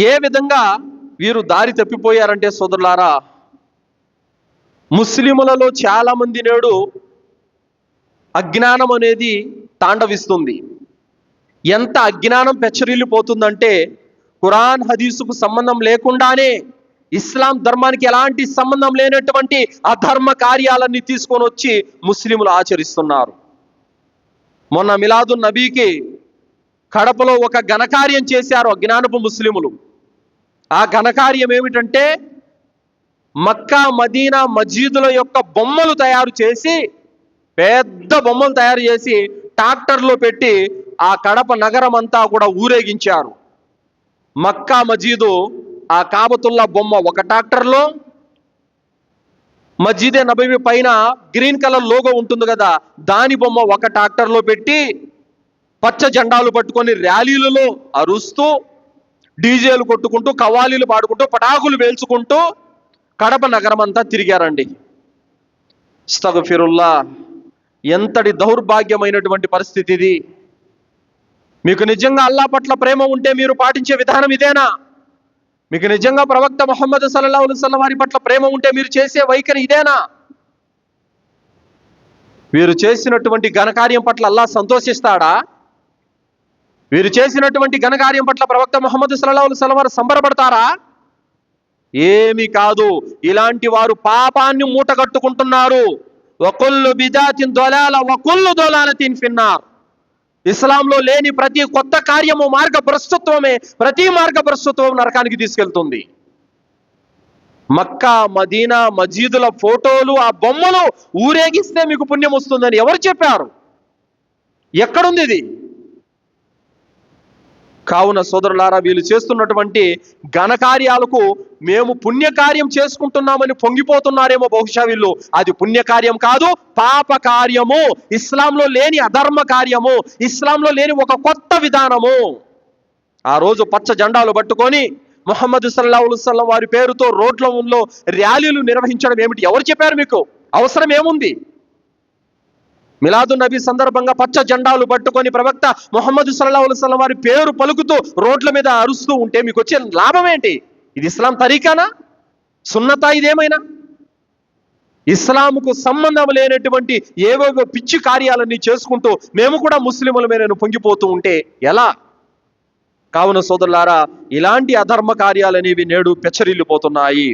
ఏ విధంగా వీరు దారి తప్పిపోయారంటే సోదరులారా, ముస్లిములలో చాలా మంది నేడు అజ్ఞానం అనేది తాండవిస్తుంది. ఎంత అజ్ఞానం పెచ్చరిల్లిపోతుందంటే, ఖురాన్ హదీసుకు సంబంధం లేకుండానే ఇస్లాం ధర్మానికి ఎలాంటి సంబంధం లేనటువంటి అధర్మ కార్యాలన్నీ తీసుకొని వచ్చి ముస్లిములు ఆచరిస్తున్నారు. మొన్న మిలాదున్ నబీకి కడపలో ఒక ఘనకార్యం చేశారు అజ్ఞానపు ముస్లిములు. ఆ ఘనకార్యం ఏమిటంటే, మక్కా మదీనా మస్జిదుల యొక్క బొమ్మలు తయారు చేసి, పెద్ద బొమ్మలు తయారు చేసి ట్రాక్టర్లో పెట్టి ఆ కడప నగరం అంతా కూడా ఊరేగించారు. మక్కా మస్జిదు ఆ కాబతుల్లా బొమ్మ ఒక ట్రాక్టర్లో, మస్జిదే నబవి పైన గ్రీన్ కలర్ లోగో ఉంటుంది కదా, దాని బొమ్మ ఒక ట్రాక్టర్లో పెట్టి పచ్చ జెండాలు పట్టుకొని ర్యాలీలలో అరుస్తూ, డీజేలు కొట్టుకుంటూ, కవ్వాలీలు పాడుకుంటూ, పటాకులు వేల్చుకుంటూ కడప నగరం అంతా తిరిగారండి. అస్తగఫిరుల్లా, ఎంతటి దౌర్భాగ్యమైనటువంటి పరిస్థితి ఇది. మీకు నిజంగా అల్లా పట్ల ప్రేమ ఉంటే మీరు పాటించే విధానం ఇదేనా? మీకు నిజంగా ప్రవక్త ముహమ్మద్ సల్లల్లాహు అలైహి వసల్లం వారి పట్ల ప్రేమ ఉంటే మీరు చేసే వైఖరి ఇదేనా? వీరు చేసినటువంటి ఘనకార్యం పట్ల అల్లా సంతోషిస్తాడా? వీరు చేసినటువంటి ఘనకార్యం పట్ల ప్రవక్త ముహమ్మద్ సల్లల్లాహు అలైహి వసల్లం వారు సంబరపడతారా? ఏమీ కాదు. ఇలాంటి వారు పాపాన్ని మూటగట్టుకుంటున్నారు. వకుల్లు బిదాతిన్ దొలాల వకుల్లు దొలాలతిన్ ఫిన్నార్. ఇస్లాంలో లేని ప్రతి కొత్త కార్యము మార్గభ్రష్టత్వమే. ప్రతి మార్గభ్రష్టత్వం నరకానికి తీసుకెళ్తుంది. మక్కా మదీనా మస్జిదుల ఫోటోలు, ఆ బొమ్మలు ఊరేగిస్తే మీకు పుణ్యం వస్తుందని ఎవరు చెప్పారు? ఎక్కడుంది ఇది? కావున సోదరులారా, వీళ్ళు చేస్తున్నటువంటి ఘనకార్యాలకు మేము పుణ్యకార్యం చేసుకుంటున్నామని పొంగిపోతున్నారేమో బహుశా వీళ్ళు. అది పుణ్యకార్యం కాదు, పాప కార్యము. ఇస్లాంలో లేని అధర్మ కార్యము, ఇస్లాంలో లేని ఒక కొత్త విధానము. ఆ రోజు పచ్చ జెండాలు పట్టుకొని ముహమ్మద్ సల్లల్లాహు అలైహి వసల్లం వారి పేరుతో రోడ్లలో ర్యాలీలు నిర్వహించడం ఏమిటి? ఎవరు చెప్పారు మీకు? అవసరం ఏముంది? మిలాదున్ నబీ సందర్భంగా పచ్చ జెండాలు పట్టుకొని ప్రవక్త ముహమ్మద్ సల్లల్లాహు అలైహి వసల్లం వారి పేరు పలుకుతూ రోడ్ల మీద అరుస్తూ ఉంటే మీకు వచ్చే లాభం ఏంటి? ఇది ఇస్లాం తరీకానా? సున్నతా? ఇదేమైనా ఇస్లాంకు సంబంధం లేనటువంటి ఏవేవో పిచ్చి కార్యాలన్నీ చేసుకుంటూ మేము కూడా ముస్లిముల మీద పొంగిపోతూ ఉంటే ఎలా? కావున సోదరులారా, ఇలాంటి అధర్మ కార్యాలనేవి నేడు పెచ్చరిల్లిపోతున్నాయి.